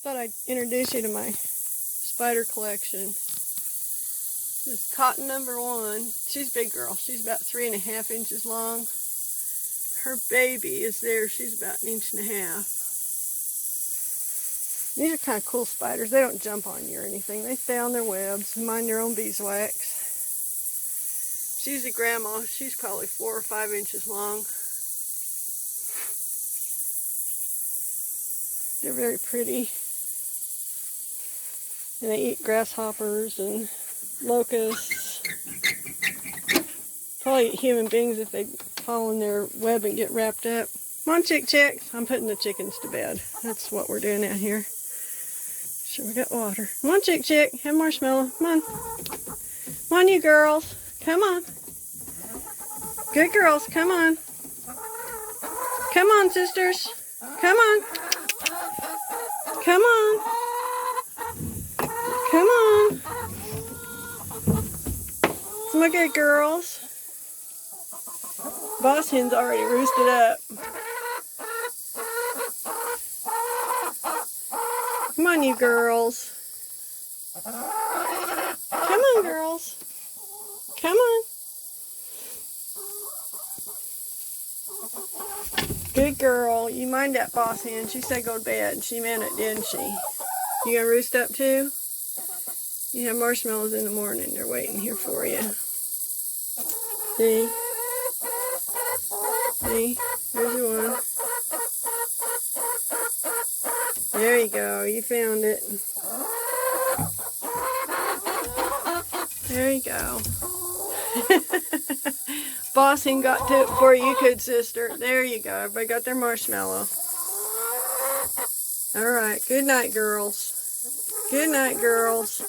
Thought I'd introduce you to my spider collection. This is cotton number 1. She's a big girl. She's about 3.5 inches long. Her baby is there. She's about 1.5 inches. These are kind of cool spiders. They don't jump on you or anything. They stay on their webs and mind their own beeswax. She's a grandma. She's probably 4 or 5 inches long. They're very pretty. And they eat grasshoppers and locusts. Probably eat human beings if they fall in their web and get wrapped up. Come on, chicks. I'm putting the chickens to bed. That's what we're doing out here. Sure, we got water. Come on, chick. Have marshmallow. Come on. Come on, you girls. Come on. Good girls. Come on. Come on, sisters. Come on. Come on. Come on. Look at girls. Boss hen's already roosted up. Come on, you girls. Come on, girls. Come on. Good girl. You mind that boss hen. She said go to bed. She meant it, didn't she? You gonna roost up too? You have marshmallows in the morning. They're waiting here for you. See? See? There's your one. There you go. You found it. There you go. Boss hen got to it before you could, sister. There you go. Everybody got their marshmallow. All right. Good night, girls. Good night, girls.